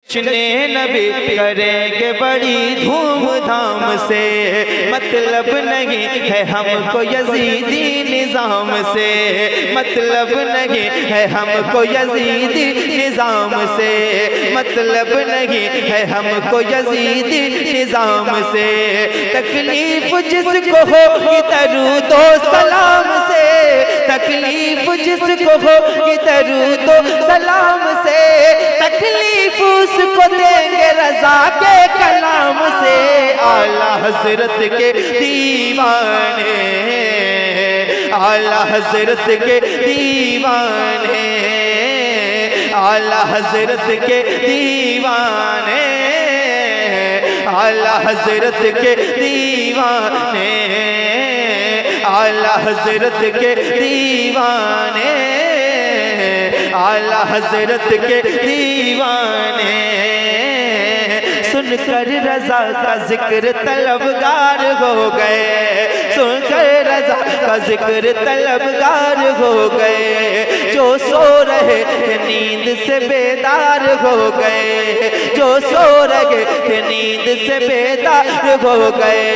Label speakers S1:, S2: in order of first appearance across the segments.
S1: जश्ने नबी करेंगे बड़ी धूमधाम से, मतलब नहीं है हमको यजीदी निज़ाम से, मतलब नहीं है हमको यजीदी निज़ाम से, मतलब नहीं है हमको यजीदी निज़ाम से। तकलीफ जिसको हो दरूद व सलाम से, तकलीफ जिसको हो दरूद व सलाम से, तकलीफ उसको देंगे रज़ा के कलाम से। आला हज़रत के दीवाने, आला हज़रत के दीवाने, आला हज़रत के दीवाने, आला हज़रत के दीवाने, आला हज़रत के दीवाने, आला हज़रत के दीवाने। सुनकर रज़ा का जिक्र तलबगार हो गए, सुनकर रज़ा का जिक्र तलबगार हो गए। जो सो रहे थे नींद से बेदार हो गए, जो सो रहे थे नींद से बेदार हो गए।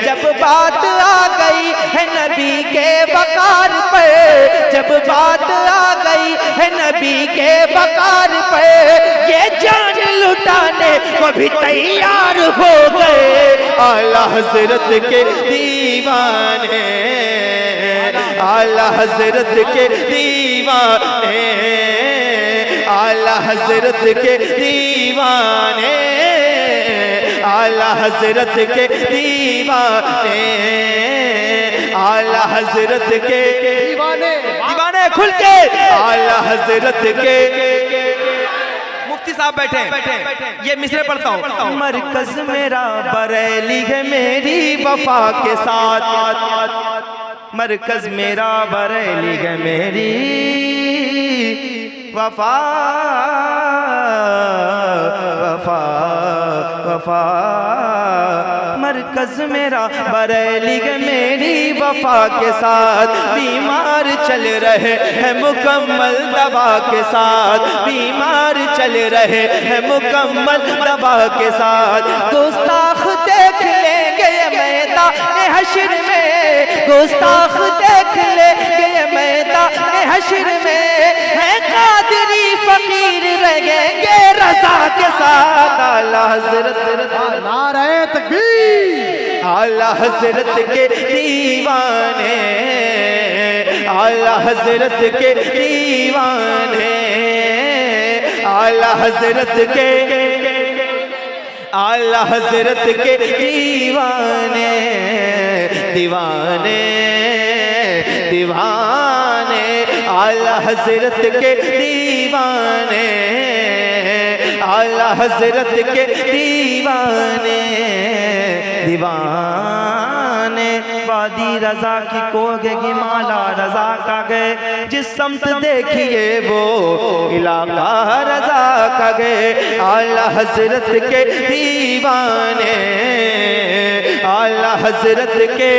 S1: जब बात आ गई है नबी के वकार पर, जब बात आ गई है नबी के वकार पर, ये जान लुटाने को भी तैयार हो गए। आला हज़रत के दीवाने, आला हज़रत के दीवाने, आला हज़रत के दीवाने, आला हज़रत के दीवाने, आला हज़रत के दीवाने, दीवाने खुल के आला हज़रत के। मुफ्ती साहब बैठे, ये मिसरे पढ़ता हूँ। मरकज मेरा बरेली है मेरी वफा के साथ, मरकज मेरा बरेली है मेरी वफा, वफा, वफा। मरकज मेरा बरेली है मेरी वफा के साथ, बीमार चल रहे हैं मुकम्मल दवा के साथ, बीमार चल रहे हैं मुकम्मल दवा के साथ। गुस्ताख देख लेंगे मैदान हश्र में, गुस्ताख देख लेंगे मैदान हश्र में, है कादरी फकीर रहेंगे रज़ा के साथ। आला हज़रत,
S2: नारे तकबीर,
S1: आला हज़रत के दीवाने, आला हज़रत के दीवाने, आला हज़रत के, आला हज़रत के दीवाने, दीवाने, दीवाने, आला हज़रत के दीवाने, आला हज़रत के दीवाने, दीवाने। वादी रज़ा की कोगे की माला रज़ा का गए, जिस समत देखिए वो इलाका रज़ा का गए। आला हज़रत के दीवाने, आला हज़रत के।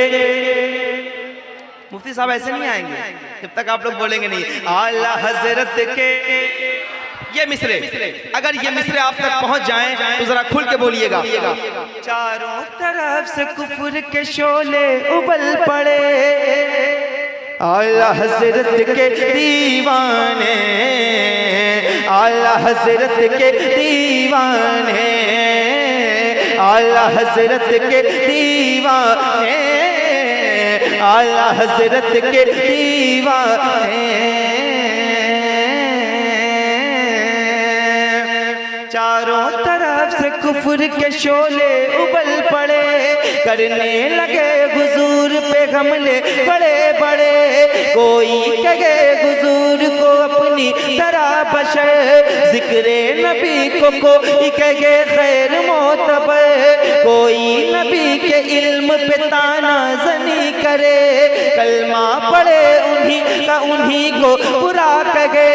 S1: मुफ्ती साहब ऐसे नहीं आएंगे जब तक आप लोग बोलेंगे नहीं आला हज़रत के। ये मिसरे, अगर ये मिसरे आप तक पहुंच जाएं तो जरा खुल के बोलिएगा। चारों तरफ से कुफ्र के शोले उबल पड़े, आला हज़रत के दीवाने, आला हज़रत के दीवाने, आला हज़रत के दीवाने, आला हज़रत के दीवाने। चारों तरफ से कुफ्र के शोले उबल पड़े, करने लगे हुजूर पे हमले बड़े बड़े। कोई कहे हुजूर को अपनी तरह बशर, जिक्रे नबी को कोई कहे खैर मोतबर, कोई नबी के इल्म पे ताना जनी करे, कलमा पढ़े उन्हीं का उन्हीं को बुरा कहे।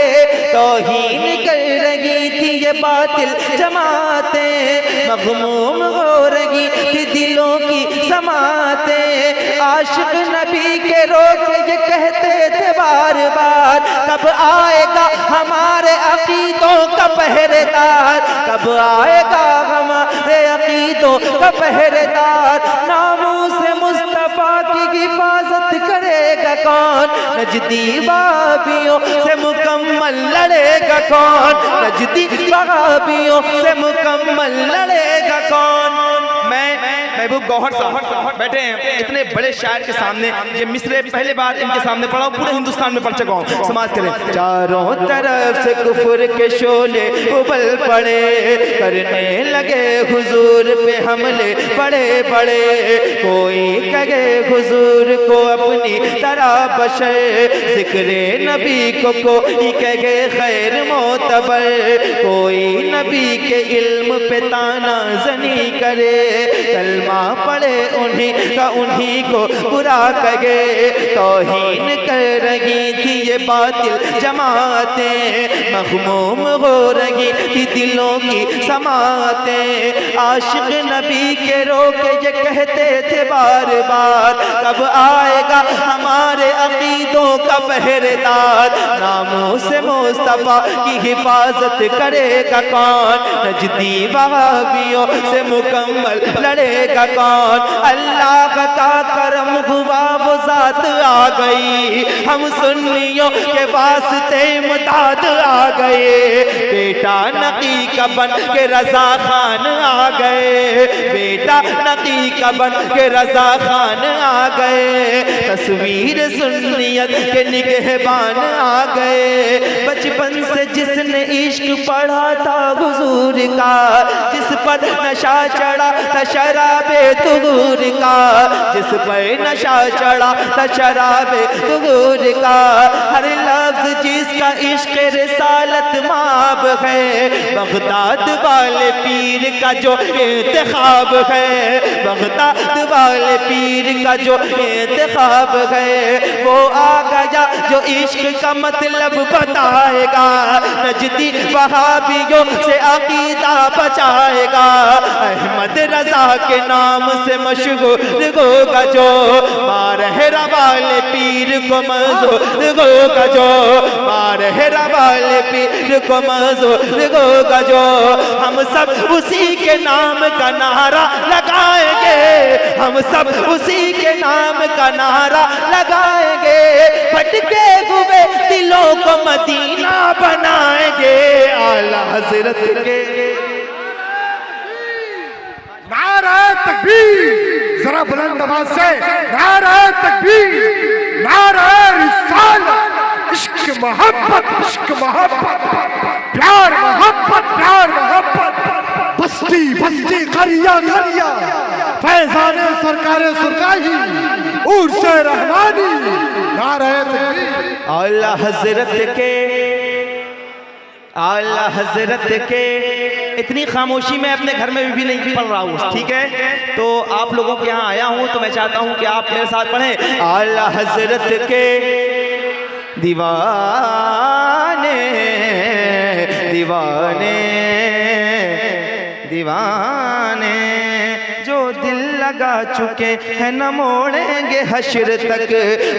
S1: तौहीन कर रही थी ये बात बातिल जमातें, मग़मूम हो रही थी दिलों की समातें। आशिक नबी के रोके ये कहते थे बार बार, कब आएगा हमारे अकीदों का पहरेदार, कब आएगा हमारे अकीदों का पहरेदार। नामूस मुस्तफा की हिफाजत करेगा कौन, नजदी वहाबियों से मुकम्मल लड़ेगा कौन, नजदी वहाबियों से मुकम्मल लड़ेगा कौन। मैं महबूब गौहर साहब बैठे हैं इतने बड़े शायर के सामने, ये मिसरे पहले बार इनके सामने पढ़ा हूँ, पूरे हिंदुस्तान में पढ़ चुका हूँ। समाज करें। चारों तरफ से कुफर के शोले उबल पड़े, करने लगे हुजूर पे हमले बड़े बड़े। कोई कहे हुजूर को अपनी तरह बशर, जिक्रे नबी को कोई कहे खैर मोतबर। कोई नबी के इल्म पे ताना जनी करे, कलमा पड़े उन्हीं का उन्हीं को बुरा कहे। तौहीन कर रही थी ये बातिल जमातें, मग़मूम हो रही थी दिलों की समातें। आशिक नबी के रोके ये कहते थे बार बार, कब आएगा हमारे अकीदों का पहरेदार। नामूस मुस्तफा की हिफाजत करेगा कौन, नजदी वहाबियों से मुकम्मल लड़ेगा कौन। अल्लाह का करम हुआ वो जात आ गई, हम सुन्नियों के वास्ते इमदाद आ गए। बेटा नकी का बन के रजा खान आ गए, बेटा नकी का बन के रजा खान आ गए। तस्वीर सुन्नियत के निगहबान आ गए। बचपन से जिसने इश्क पढ़ा था हुजूर का, जिस पर नशा चढ़ा था शराबे तुगूर का, जिस पर नशा चढ़ा था शराबे तुगूर का। हर लफ्ज जिसका इश्क रिसालत माब है, बगदाद वाले पीर का जो इंतखाब है, बगदाद वाले पीर का जो इंतखाब है। वो आ गया जो इश्क का मतलब बताएगा, नजदी वहाबियों से अकीदा बचाएगा। अहमद रजा के नाम से मशहूर होगा जो, मारहरा वाले पीर को मंजूर होगा जो, मारहरा वाले पीर को मंजूर होगा जो। हम सब उसी के नाम का नारा लगाएंगे, हम सब उसी के नाम का नारा लगाएंगे। भटके हुए दिलों को मदीना बनाएंगे आला हजरत के।
S2: नारा तकबीर, जरा बुलंद आवाज से नारा तकबीर, नारा रिसालत। इश्क मोहब्बत, इश्क मोहब्बत, प्यार मोहब्बत, प्यार मोहब्बत। बस्ती बस्ती करिया करिया, फैजाने सरकारे सुरकाही, उर्से रहमानी। नारा तकबीर।
S1: आला हजरत के, आला हजरत के। इतनी खामोशी मैं अपने घर में भी नहीं पढ़ रहा हूँ, ठीक है। तो आप लोगों के यहाँ आया हूँ तो मैं चाहता हूँ कि आप मेरे साथ पढ़ें। आला हजरत के दीवाने दीवाने दीवाने, जो दिल लगा चुके हैं न मोड़ेंगे हश्र तक।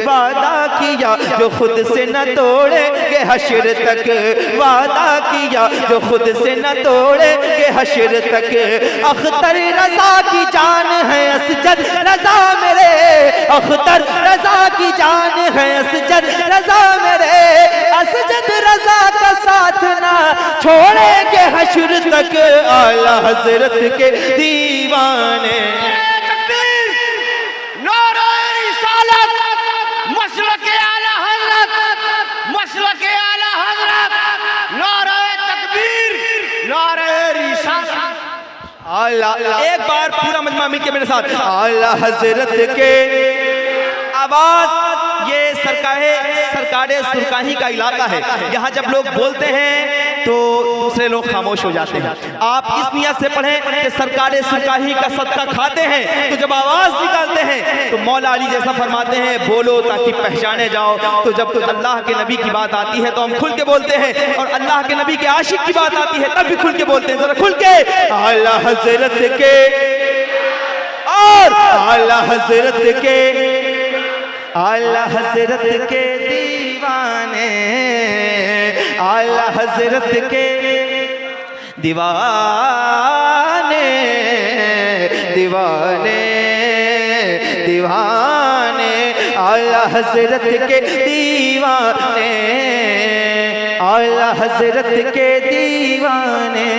S1: वादा किया जो खुद से न तोड़ेंगे हश्र तक, वादा किया जो खुद से न तोड़ेंगे हश्र तक। अख्तर रजा की जान है असजद रजा मेरे, अख्तर रजा की जान है असजद रजा मेरे। असजद रजा का साथ ना छोड़ेंगे हश्र तक। आला हजरत के दीवाने। एक बार पूरा मजमा मिलके मेरे साथ। आला हजरत के आवाज। ये सरकारे सुरकाही का इलाका है, यहाँ जब लोग बोलते हैं तो दूसरे लोग खामोश हो जाते हैं। आप इस नियत से पढ़ें कि सरकारे सुकाही का सदका खाते हैं, तो जब आवाज निकालते हैं तो मौला अली जैसा फरमाते हैं, बोलो ताकि पहचाने जाओ। तो जब तो अल्लाह के नबी की बात आती है तो हम खुल के बोलते हैं, और अल्लाह के नबी के आशिक की बात आती है तब भी खुल के बोलते हैं। जरा खुल के आला हजरत के, और आला हजरत के, आला हजरत के दीवाने, आला हजरत के दीवाने, दीवाने, दीवाने, आला हजरत के दीवाने, आला हजरत के दीवाने।